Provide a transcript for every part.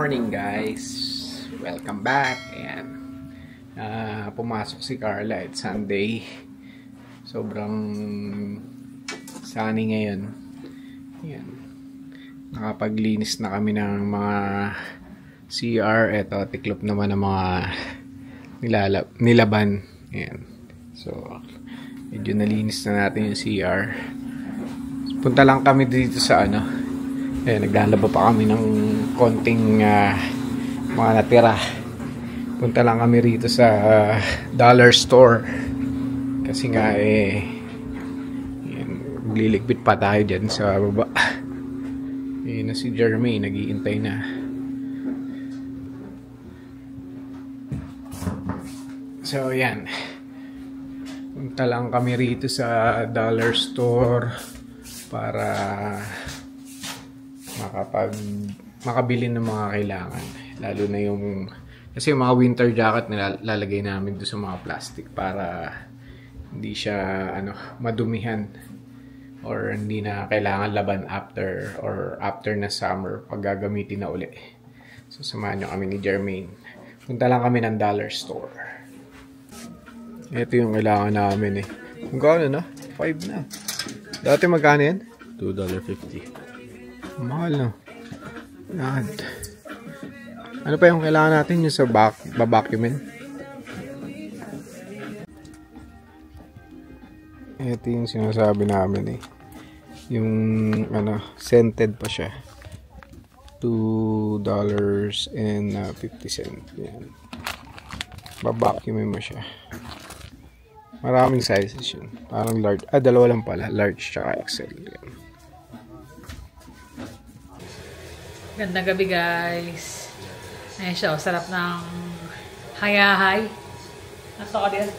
morning guys! Welcome back. Ayan. Pumasok si Carla. It's Sunday. Sobrang sunny ngayon. Ayan. Nakapaglinis na kami ng mga CR. Eto, tiklop naman ng mga nilaban. Ayan. So, medyo nalinis na natin yung CR. Punta lang kami dito sa naglalaba pa kami ng konting mga natira. Punta lang kami rito sa dollar store kasi nga liligpit pa tayo dyan sa baba. Na si Jermaine nag-iintay na. So yan, punta lang kami rito sa dollar store para makabili ng mga kailangan, lalo na kasi yung mga winter jacket na lalagay namin doon sa mga plastic para hindi siya madumihan or hindi na kailangan laban after na summer pag gagamitin na uli. So samahan nyo kami ni Jermaine, punta lang kami ng dollar store. Ito yung kailangan namin magkano na? 5 na. Dati magkano yan? $2.50. Mahal na. God. Ano pa yung kailangan natin yung sa babacuumin? Ito yung sinasabi namin yung scented pa siya. $2.50. Yan. Babacuumin mo siya. Maraming sizes yun. Parang large. Dalawa lang pala. Large tsaka XL. Yan. Gandang gabi guys. Ayan siya, sarap ng hayahay. Nato ka din.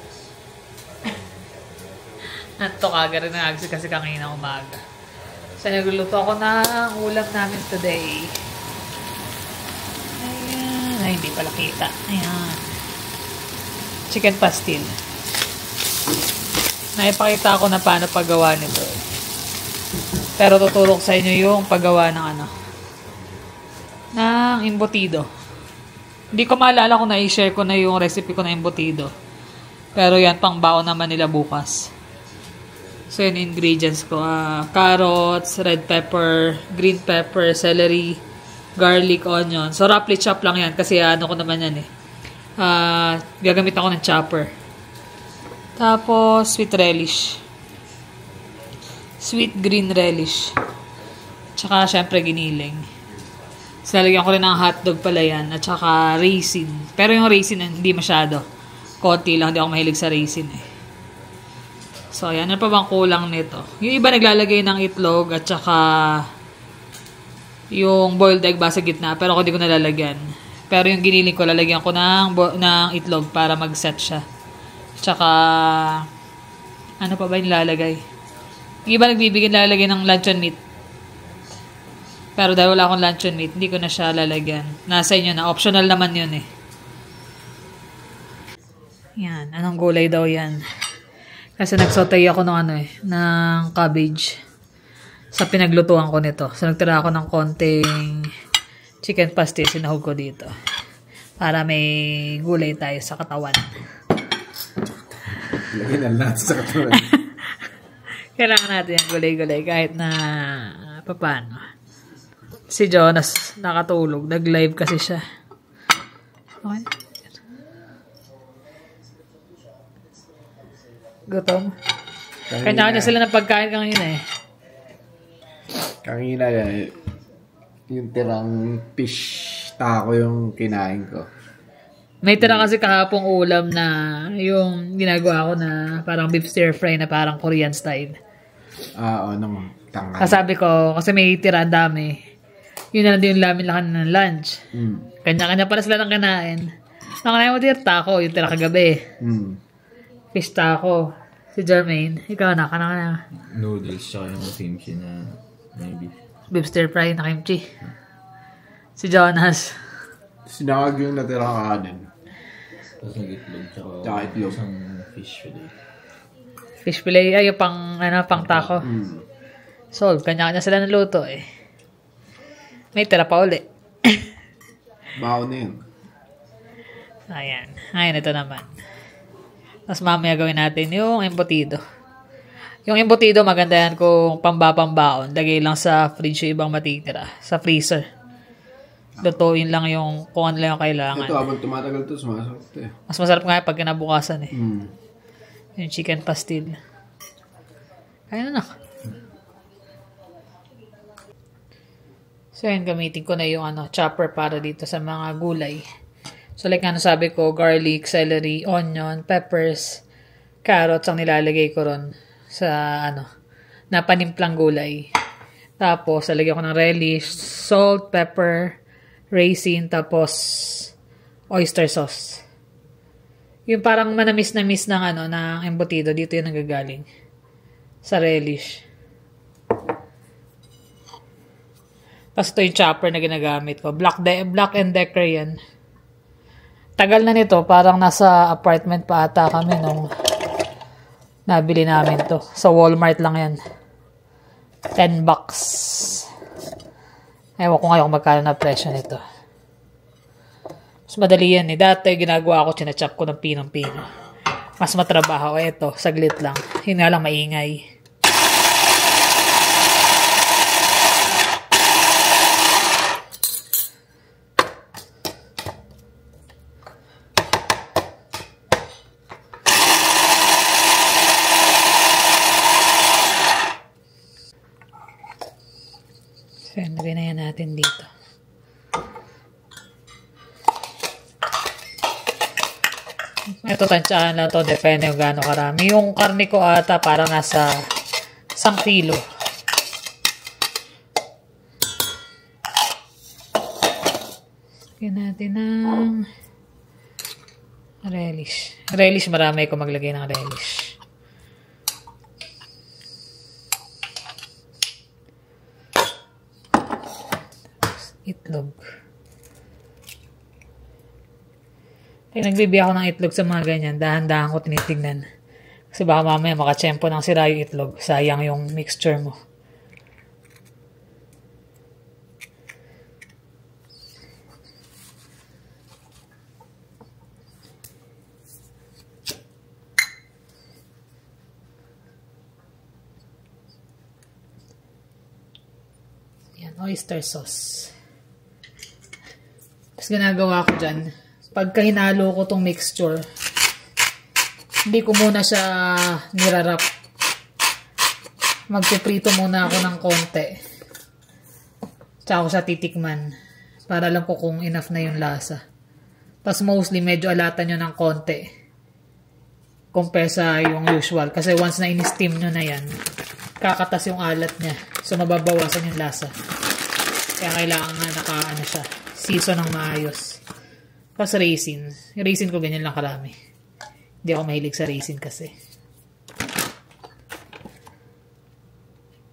Nato ka, gano'n na kasi kanina umaga. So nagluluto ako ng ulam namin today. Ayan. Ay, hindi pala kita. Ayan. Chicken pastil. Naipakita ko na paano paggawa nito. Pero tutulong sa inyo yung paggawa ng ng embutido. Hindi ko maalala kung na-share ko na yung recipe ko na embutido. Pero yan, pang baon naman nila bukas. So yun ingredients ko. Carrots, red pepper, green pepper, celery, garlic, onion. So roughly chop lang yan kasi ko naman yan gagamit ako ng chopper. Tapos sweet relish. Sweet green relish. Tsaka syempre giniling. So, lalagyan ko rin ng hotdog pala yan. At saka raisin. Pero yung raisin hindi masyado. Konti lang. Hindi ako mahilig sa raisin So, yan. Ano pa bang kulang nito? Yung iba naglalagay ng itlog at saka yung boiled egg ba sa gitna. Pero ako hindi ko nalalagyan. Pero yung giniling ko, lalagyan ko ng itlog para mag-set siya. At saka ano pa ba yung nilalagay? Yung iba nagbibigyan lalagay ng luncheon meat. Pero dahil wala akong luncheon meat, hindi ko na siya lalagyan. Nasa inyo na. Optional naman yun Yan. Anong gulay daw yan? Kasi nagsotay ako ng cabbage sa pinaglutuan ko nito. So, nagtira ako ng konting chicken pastil. Sinahog ko dito. Para may gulay tayo sa katawan. Lagyan na natin sa katawan. Kailangan natin yung gulay-gulay kahit na paano. Si Jonas nakatulog. Nag-live kasi siya. Okay. Gutom. Kanya-kanya sila ng pagkain kanina Kanina yung tirang fish taco yung kinain ko. May tira kasi kahapong ulam na yung ginagawa ko na parang beef stir fry na parang Korean style. Naman. Kasabi ko, kasi may tira ang dami. Yun na lang din yung lamin ng lunch. Kanya-kanya pala sila ng kinain. Nakanain mo din taco, yung tira kagabi. Fish taco. Si Jermaine, ikaw na. Noodles, tsaka yung kimchi na maybe. Beef stir fry na kimchi. Si Jonas. Sinawag yung natirang kanin. Tapos nag-itlog, tsaka itlog. Isang fish fillet. Fish fillet, ay yung pang taco. Solve, kanya-kanya sila ng luto May tira pa uli. Baho na yun. Ayan. Ayan, ito naman. Tapos mamaya gawin natin yung embutido. Yung embutido, maganda yan kung pambapambaon. Lagay lang sa fridge yung ibang matitira. Sa freezer. Lutuin lang yung kung ano lang yung kailangan. Ito, habang tumatagal to, sumasarap to eh. Mas masarap nga pag kinabukasan eh. Mm. Yung chicken pastil. Kaya na. So, yun, gamitin ko na yung chopper para dito sa mga gulay. So, like sabi ko, garlic, celery, onion, peppers, carrots ang nilalagay ko ron sa na panimplang gulay. Tapos, lalagyan ko ng relish, salt, pepper, raisin, tapos oyster sauce. Yung parang manamis-namis ng ng embutido, dito yung nagagaling. Sa relish. Tapos ito yung chopper na ginagamit ko. Black and Decker yan. Tagal na nito. Parang nasa apartment pa ata kami nung nabili namin to. Sa Walmart lang yan. $10. Ewan ko ngayon kung magkano na presyo nito. Mas madali yan eh. Dati ginagawa ko, chinachop ko ng pinong-pino. Mas matrabaho. Ito, saglit lang. Yun nga lang maingay. So, lagay na yan natin dito. Ito, tansyahan lang to. Depende kung gaano karami. Yung karne ko ata parang nasa 1 kilo. Lagyan natin ng relish. Relish, marami ko maglagay ng relish. Itlog. Pag nagbibiya ako ng itlog sa mga ganyan, dahan-dahan ko tinitignan. Kasi baka mamaya makatsyempo ng sira yung itlog. Sayang yung mixture mo. Yan, oyster sauce. Tapos ginagawa ko dyan, pagka hinalo ko tong mixture, hindi ko muna siya nirarap. Magpiprito muna ako ng konti. Tsaka ko siya titikman. Para alam ko kung enough na yung lasa. Tapos mostly medyo alatan nyo ng konti. Compare sa yung usual. Kasi once na in-steam nyo na yan, kakatas yung alat niya. So mababawasan yung lasa. Kaya kailangan nga siya. Season ng maayos. Tapos raisin. Yung raisin ko ganyan lang karami. Hindi ako mahilig sa raisin kasi.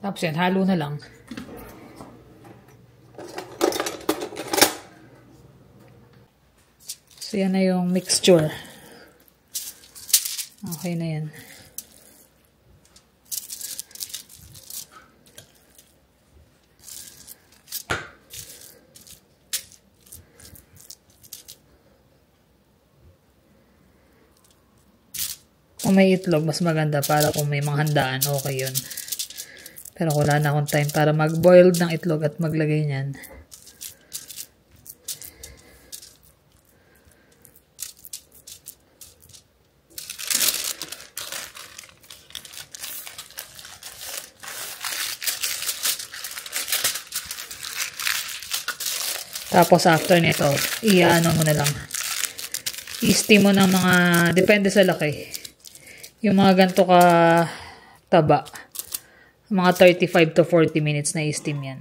Tapos yan, halo na lang. So yan na yung mixture. Okay na yan. Kung may itlog, mas maganda para kung may mga handaan, okay yun. Pero wala na akong time para mag-boil ng itlog at maglagay niyan. Tapos after nito, i-ano mo na lang. I-steam mo ng mga, depende sa laki. Yung mga ganito ka taba, mga 35 to 40 minutes na i-steam yan.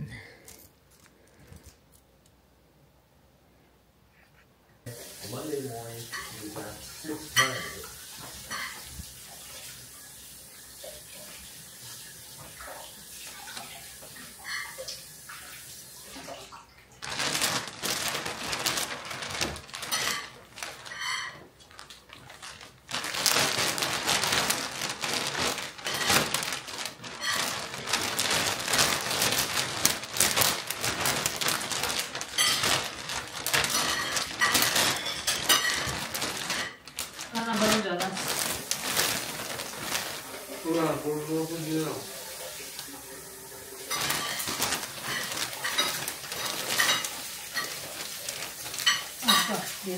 Di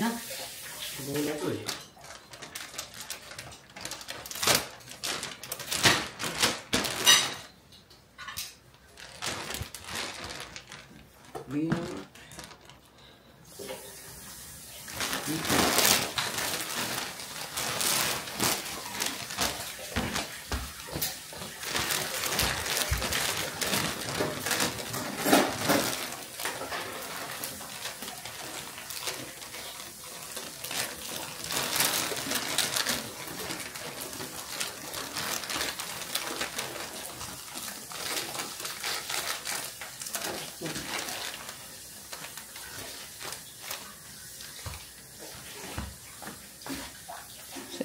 na. Wala ko eh.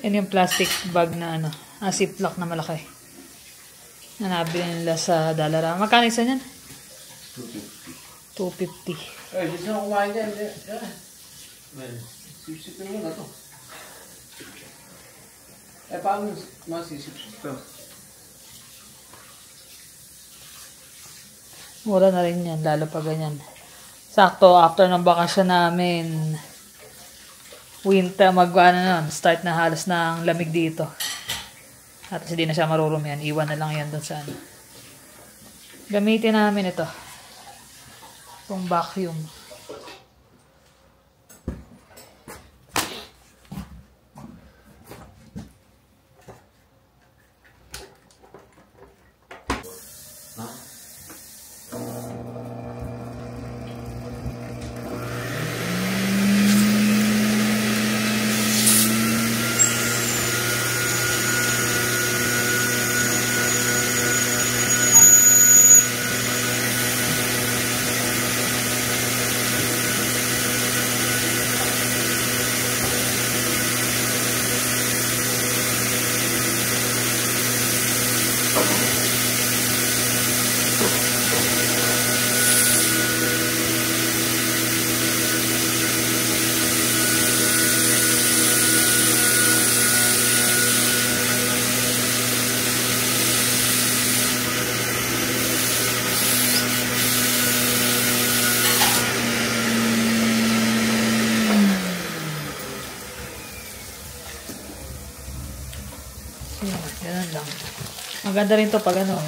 Yan yung plastic bag na ano, ziplock na malaki. Na nabili nila sa Dollarama. Magkano isa niyan? 250. Ay, gusto na kumain dyan. Sipsipin mo na to. Paano masisipsip to? Mura na rin yan, lalo pa ganyan. Sakto, after ng bakasyon namin, winter, start na halos ng lamig dito. At hindi na siya marurumi yan. Iwan na lang yan dun sa ano. Gamitin namin ito. Itong vacuum. Ganun lang. Maganda rin to pag ano,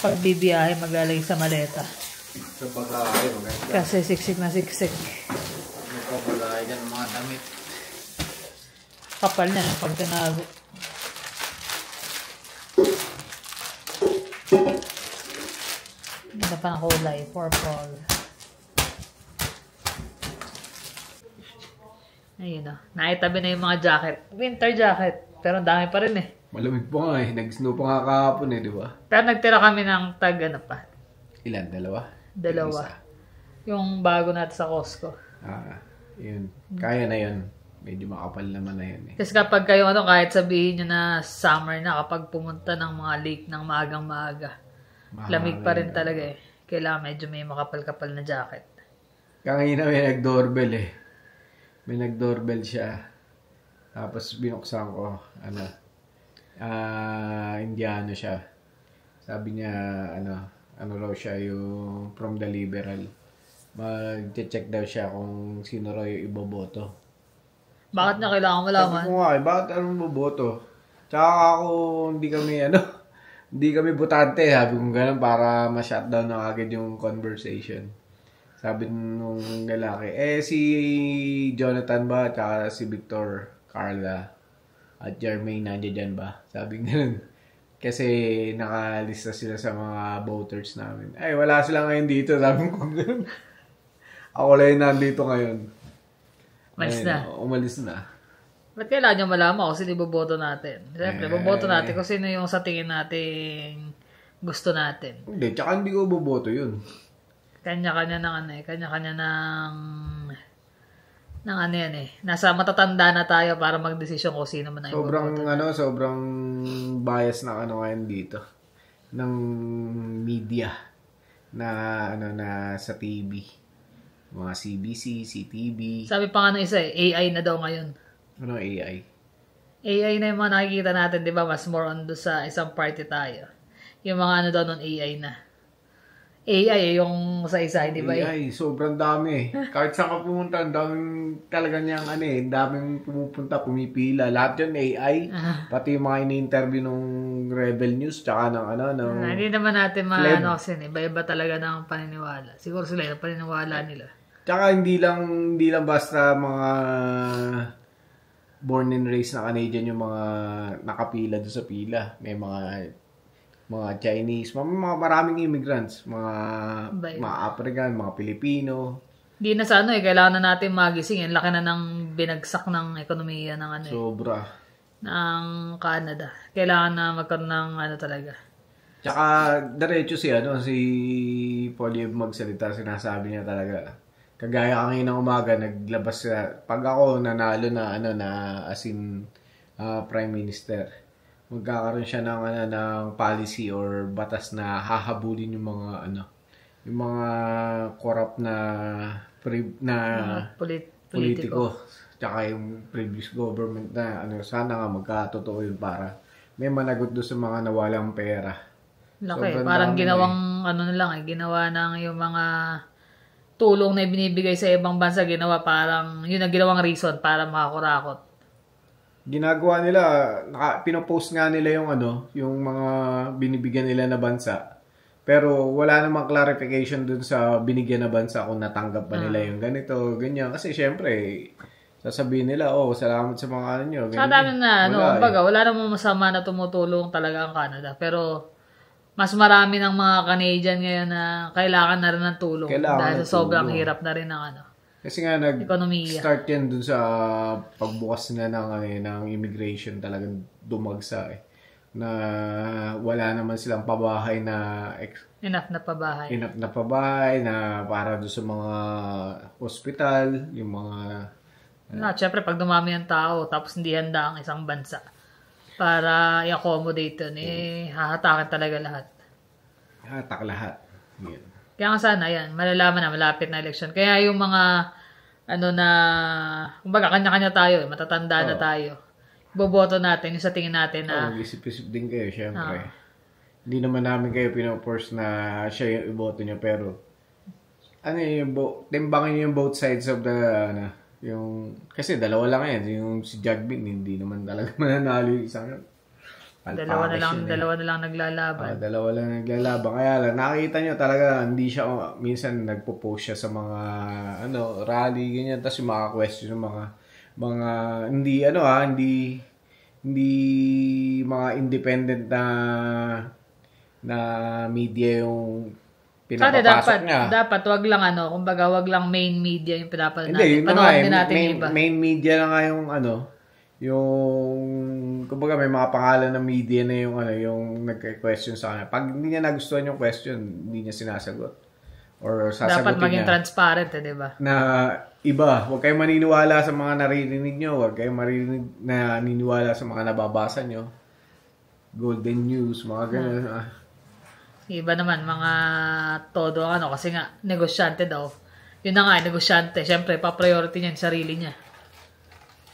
pag bibiyahe maglalagay sa maleta. Sa pagkahay, maganda. Kasi siksik na siksik. Magpapalay dyan ng mga damit. Kapal na pag tinago. Ganda pa ng kulay, purple. Ayun o. Naitabi na yung mga jacket. Winter jacket. Pero ang dami pa rin eh. Malamig po nga eh. Nag-snow pa nga kahapon eh, di ba? Pero nagtira kami ng tag ano pa. Ilan? Dalawa? Dalawa. Isa. Yung bago natin sa Costco. Yun. Kaya na yun. Medyo makapal naman na yun eh. Kasi kapag kayo ano, kahit sabihin nyo na summer na, kapag pumunta ng mga lake ng maagang maaga, lamig pa rin talaga eh. Kailangan medyo may makapal-kapal na jacket. Kangina may nag-doorbell eh. May nag-doorbell siya. Tapos binuksan ko, Indiano siya. Sabi niya, ano raw siya yung from the liberal. Mag-check daw siya kung sino raw yung iboboto. Bakit niya kailangan malaman? Sabi ko nga, bakit anong boboto? Tsaka ako, hindi kami botante. Sabi ko gano'n para ma-shutdown na agad yung conversation. Sabi nung lalaki, si Jonathan ba? Tsaka si Victor, Carla, at Jermaine nandiyan dyan ba? Sabi gano'n. Kasi nakalista sila sa mga voters namin. Ay, wala sila ngayon dito. Sabi ko gano'n. Ako lang nandito ngayon. Umalis na. Umalis na. Ba't kailangan nyo malaman kung sino iboboto natin? Siyempre, boboto natin kung sino yung sa tingin natin gusto natin. Hindi, tsaka hindi ko boboto yun. Kanya-kanya ng kanya-kanya ng ano yan eh. Nasa matatanda na tayo para magdesisyon kung sino man ang iboboto. Sobrang bias na ngayon dito. Ng media na sa TV. Mga CBC, CTV. Sabi pa nga ng isa AI na daw ngayon. Ano AI? AI na yung mga nakikita natin, di ba? Mas more on do sa isang party tayo. Yung mga ano daw nun, AI na. AI yung sa isa, di ba? AI, sobrang dami. Kahit saan ka pumunta, ang daming talaga niyang daming pumupunta, pumipila. Lahat yun AI. Pati yung mga ini-interview ng Rebel News, tsaka ng Hindi naman natin maano kasi iba-iba talaga ng paniniwala. Siguro sila yung paniniwala nila. Tsaka hindi lang basta mga born and raised na Canadian yung mga nakapila doon sa pila. May mga Chinese, maraming immigrants, mga African, mga Pilipino. Di na sa kailangan na natin magising. Ang laki na ng binagsak ng ekonomiya ng Sobra. Ng Canada. Kailangan na magkaroon ng talaga. Tsaka diretso si Polyev magsalita, sinasabi niya talaga. Kagaya kanina umaga naglabas siya. Pag ako nanalo na as in Prime Minister, magkakaroon siya ng policy or batas na hahabulin yung mga corrupt na politiko. Tsaka yung previous government na sana nga magkatotoo yun para may managot doon sa mga nawalang pera. Laki, parang ginawang ginawa ng yung mga tulong na binibigay sa ibang bansa, ginawa parang yun ang ginawang reason para makakurakot. Ginagawa nila, pinopost nga nila yung mga binibigyan nila na bansa. Pero wala namang clarification dun sa binigyan na bansa kung natanggap ba nila yung ganito, ganyan. Kasi syempre, sasabihin nila, salamat sa mga nyo. Sa dami na, wala namang masama na tumutulong talaga ang Canada. Pero mas marami ng mga Canadian ngayon na kailangan na rin ng tulong. Dahil sa sobrang hirap na rin ng Kasi nga nag-start yan dun sa pagbukas na ng immigration, talagang dumagsa na wala naman silang pabahay na enough na pabahay na para doon sa mga hospital, yung mga syempre pag dumami ang tao tapos hindi handa ang isang bansa para i-accommodate yun, hahatakan talaga lahat. Hatak lahat. Yan. Kaya nga sana, malalaman na, malapit na election. Kaya yung mga, kumbaga, kanya-kanya tayo, matatanda na tayo. Boboto natin, yung sa tingin natin na... mag-isip-isip din kayo, syempre. Hindi naman namin kayo pinoforce na siya yung iboto niya, pero, timbangin yung both sides of the, kasi dalawa lang yan, yung si Jagbin, hindi naman talaga mananalo yung isang yun. Dalawa na lang naglalaban. Dalawa lang naglalaban. Kaya lang, nakikita nyo talaga, hindi siya, minsan nagpo-post siya sa mga, rally, ganyan. Tapos yung mga question, mga, hindi mga independent na media yung pinapapasok niya. Dapat, wag lang kumbaga, wag lang main media yung pinapanood natin. Hindi, panood din natin iba. Main media na nga yung kumbaga may mga pangalan ng media na yung nagka-question sa kanya. Pag hindi niya nagustuhan yung question, hindi niya sinasagot. Or sasagutin dapat maging niya. Transparent, di ba? Na iba, huwag kayong maniniwala sa mga naririnig nyo, huwag kayong naniniwala sa mga nababasa nyo. Golden news, mga ganun. Iba naman, mga todo, kasi nga, negosyante daw. Yun na nga, negosyante. Siyempre, pa-priority niya yung sarili niya.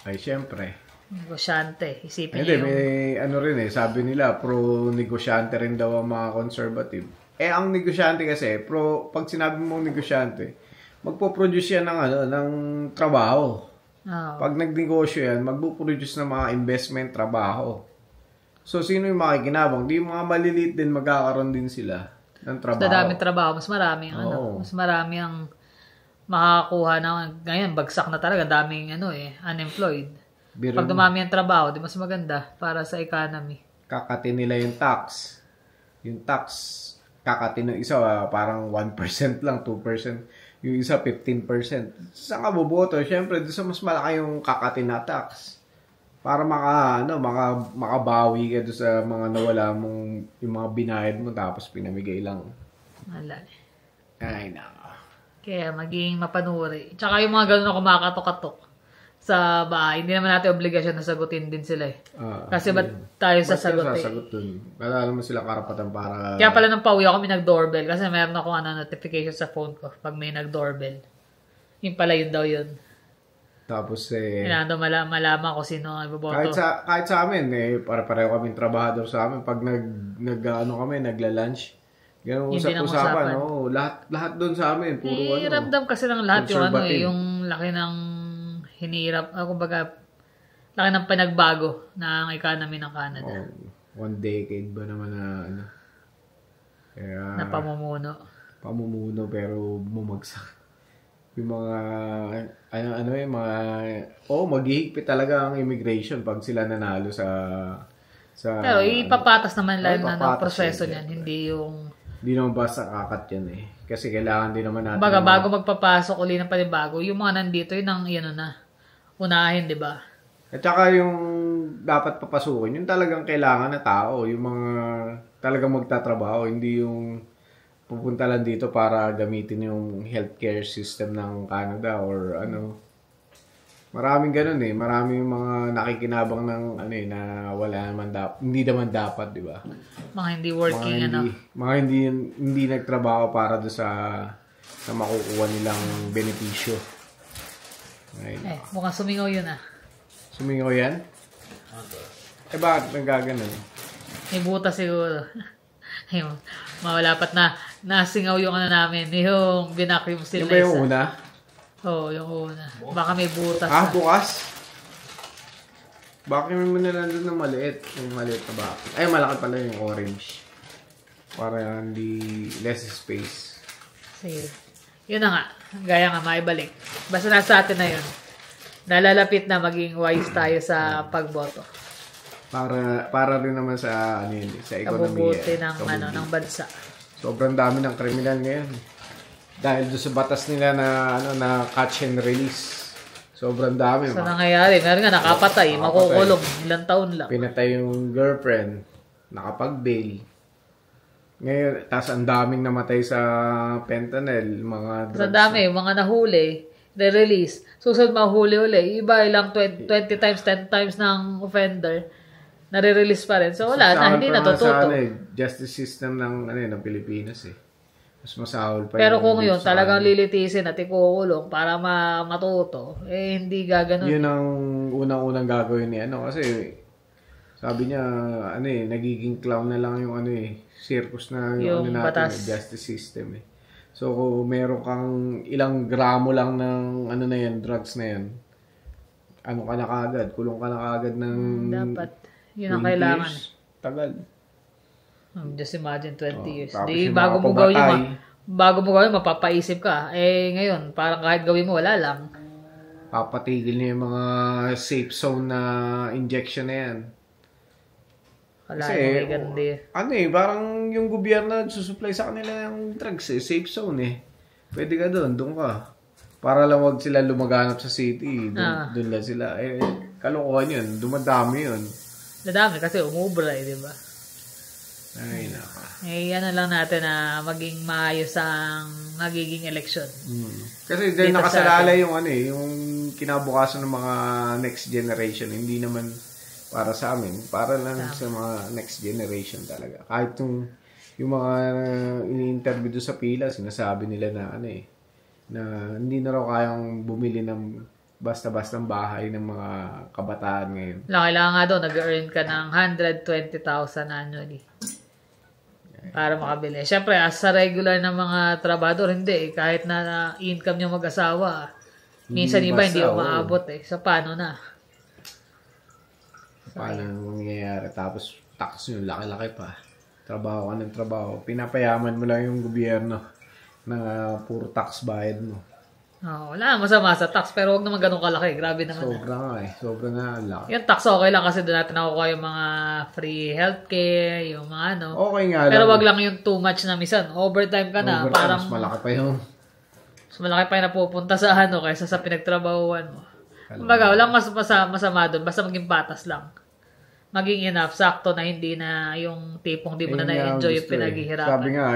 Ay, siyempre. Negosyante. Isipin Hindi, niya may sabi nila, pro-negosyante rin daw ang mga conservative. Ang negosyante kasi, pag sinabi mong negosyante, magpo-produce yan ng trabaho. Pag nagnegosyo yan, magpo-produce ng mga investment, trabaho. So, sino yung makikinabang? Di yung mga maliliit din, magkakaroon din sila ng trabaho. Mas daming trabaho, mas marami mas marami ang makakakuha na. Ngayon, bagsak na talaga, daming unemployed. Pag dumami ang trabaho, di mas maganda para sa economy. Kakati nila yung tax. Yung tax, kakati ng isa, parang 1% lang, 2%. Yung isa, 15%. Saan ka boboto? Siyempre, doon sa mas malaki yung kakati na tax. Para makabawi ka doon sa mga nawala mong, yung mga binayad mo, tapos pinamigay lang. Wala. Ay, nako. Kaya maging mapanuri. Tsaka yung mga ganun na kumakatok-katok sa bahay, hindi naman natin obligasyon na sagutin din sila Kasi ba't tayo sasagot sasagot dun? Wala naman sila karapatan para... Kaya pala nang pauwi ako, may nag-doorbell. Kasi mayroon ako notification sa phone ko pag may nag-doorbell. Yung pala yun daw yun. Tapos Kailangan malaman ko sino ang iboboto. kahit sa amin, para-pareho kaming trabahador sa amin. Pag kami, nagla-lunch, ganun Yun din ang usap-usapan. usapan. Oo, lahat doon sa amin, puro Ramdam kasi ng lahat yung conservative. yung laki ng hinirap, kumbaga, laki ng pinagbago ng economy ng Canada. One decade ba naman na kaya, Na pamumuno pero bumagsak. Yung mga maghihigpit talaga ang immigration pag sila nanalo sa Pero ipapatas naman lang na ng ipapatas proseso yan, niyan, hindi yung Hindi naman basta kakat yan kasi kailangan din naman natin bago magpapasok uli ng panibago, yung mga nandito yun ang unahin, di ba? At saka yung dapat papasukin, yung talagang kailangan na tao, yung mga talagang magtatrabaho, hindi yung pupunta lang dito para gamitin yung healthcare system ng Canada or Maraming ganun maraming mga nakikinabang ng na wala naman hindi naman dapat, di ba? Mga hindi working mga hindi nagtrabaho para do sa makukuha nilang benepisyo. Mukhang sumingaw yun Sumingaw yan? Bakit nagaganon? May butas siguro. Ayun, mawalapat na nasingaw yung namin, yung binakrym sila. Yung ba yung una? Oo, yung una. Baka may butas. Bukas? Bakit mo na nandun ng maliit? Yung maliit na bakit? Ay, malaki pala yung orange. Para hindi less space. Sige. Yun na nga. Gaya nga, maibalik. Basta nasa atin na yun. Nalalapit na maging wise tayo sa pagboto. Para rin naman sa sa ekonomiya. Kabubuti ng bansa. Sobrang dami ng kriminal ngayon. Dahil doon sa batas nila na catch and release. Sobrang dami. So nangyayari, meron nga nakapatay, makukulong ilang taon lang. Pinatay yung girlfriend, nakapag-bail. Ngayon, tas ang daming namatay sa fentanyl, mga drugs. Sa dami, mga nahuli, re-release. Susunod mahuli uli, iba ilang 20 times, 10 times ng offender, nare-release pa rin. So wala na, hindi natututo. Justice system ng Pilipinas Mas masahol pa. Pero kung yun, talagang lilitisin at ikukulong para matuto, hindi gaganon. Yun ang unang-unang gagawin ni kasi sabi niya, nagiging clown na lang yung circus na yung natin, justice system So, kung meron kang ilang gramo lang ng drugs na yan, ka na kagad, kulong ka na kagad ng dapat. Yun ang kailangan. Years. Tagal. Just imagine 20 years. Di, bago mo gawin, mapapaisip ka. Ngayon, parang kahit gawin mo, wala lang. Papatigil niya yung mga safe zone na injection na yan. Kasi, parang yung gobyerno susupply sa kanila ng drugs Safe zone Pwede ka doon ka. Para lang wag sila lumaganap sa city. Doon lang sila. Kalokohan yun. Dumadami yun. Dadami kasi umubra di ba? Ay, naka. Lang natin na maging maayos ang magiging election. Kasi dahil nakasalalay yung yung kinabukasan ng mga next generation. Hindi naman para sa amin. Para lang sa mga next generation talaga. Kahit yung mga ini-interview doon sa pila, sinasabi nila na na hindi na raw kayang bumili ng basta-bastang bahay ng mga kabataan ngayon. Kailangan nga daw, nag-earn ka ng 120,000 annually. Para makabili. Siyempre, as sa regular na mga trabador, hindi. Kahit na income nyo mag-asawa, minsan iba hindi umaabot So, paano na? Paano mangyayari? Tapos, tax nyo, laki-laki pa. Trabaho ka ng trabaho. Pinapayaman mo lang yung gobyerno na puro tax bayad mo. Wala masama sa tax, pero huwag naman ganun kalaki. Grabe naman. Sobra nga laki. Yung tax okay lang kasi doon natin nakukuha yung mga free healthcare, yung mga Okay nga pero wag lang yung too much na misan. Overtime ka na. Parang mas malaki pa yun. Mas malaki pa yung napupunta sa kaysa sa pinagtrabahuan mo. Kumbaga, walang masama doon. Basta maging patas lang. Maging enough, sakto na hindi na yung tipong di mo na na-enjoy yung pinaghihirapan. Sabi nga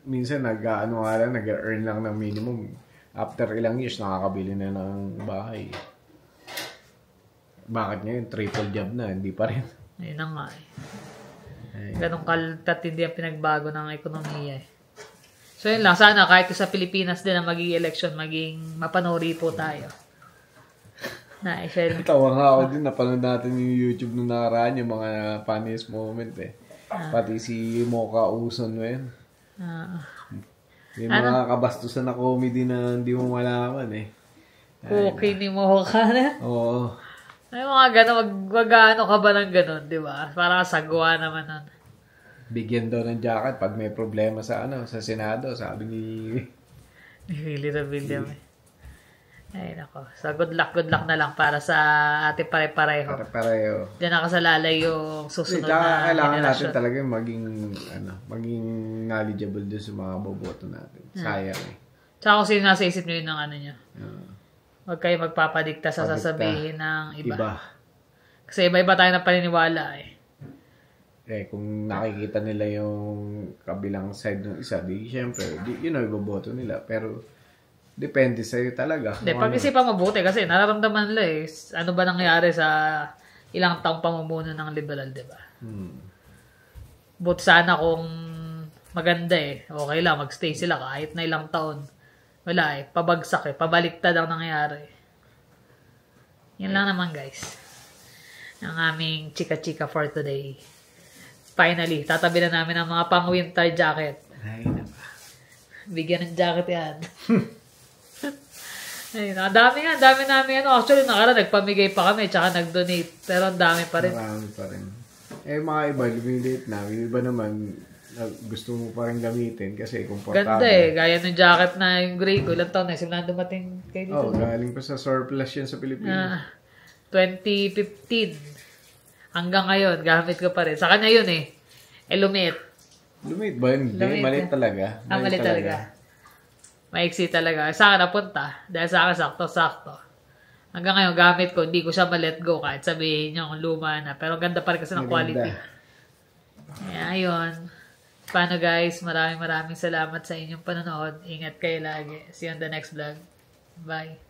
minsan nag-earn lang ng minimum. After ilang years, nakakabili na ng bahay. Bakit ngayon? Triple job na, hindi pa rin. Ayun na nga Ganong katindi ang pinagbago ng ekonomiya So yun lang, sana kahit sa Pilipinas din na magiging election, maging mapanuri po tayo. Na-share. Tawa nga ako din, napanood natin yung YouTube nung nakaraan, yung mga funniest moment eh. Pati si Mocha Uson mo yun. Yung mga kabastusan na comedy na hindi mo malaman eh. Cookie ni Mocha na. Oo. Ay, mga gano'n, mag-ano ka ba ng gano'n, di ba? Parang sagwa naman nun. Bigyan daw ng jacket pag may problema sa sa Senado, sabi ni Really na William eh. Ay, nako. So, good luck na lang para sa ating pare-pareho. Pareho. Diyan nakasalalay yung susunod Tsaka na kailangan natin generasyon. talaga maging knowledgeable doon sa mga boboto natin. Sayang eh. Tsaka kung sino nasa isip nyo yun ng ano nyo. Huwag kayo magpapadikta sa Padikta. sasabihin ng iba. Iba. Kasi iba-iba tayo ng paniniwala eh. Kung nakikita nila yung kabilang side ng isa, di syempre, iboboto nila. Pero, depende sa'yo talaga. Hindi, pag-isipan mabuti kasi nararamdaman nila eh. Ano ba nangyari sa ilang taong pamumuno ng liberal, di ba? But sana kung maganda eh. Okay lang, magstay sila kahit na ilang taon. Wala eh. Pabagsak eh. Pabaliktad ang nangyari. Yan lang naman guys. Ang aming chika-chika for today. Finally, tatabi na namin ang mga pang-winter jacket. Ay, naman. Bigyan ng jacket yan. Ayun, ang dami namin ano. Actually, nagpamigay pa kami, tsaka nag-donate. Pero ang dami pa rin. Marami pa rin. Mga iba, lumiliit na. Yung iba naman, gusto mo pa rin gamitin kasi komportable. Ganda eh. Gaya ng jacket na yung gray ko. Ilang taon na, simula dumating kayo dito. Galing pa sa surplus yan sa Pilipinas. 2015. Hanggang ngayon, gamit ko pa rin. Sa kanya yun eh. Lumiit. Lumiit ba yun? Hindi, maliit talaga. Maliit talaga. Maiksi talaga. Sa akin napunta. Dahil sa akin, sakto-sakto. Hanggang ngayon, gamit ko. Hindi ko siya ma-let go. Kahit sabihin niyo kung luma na. Pero ganda pa rin kasi ng quality. Kaya, ayun. Paano guys? Maraming salamat sa inyong panonood. Ingat kayo lagi. See you on the next vlog. Bye.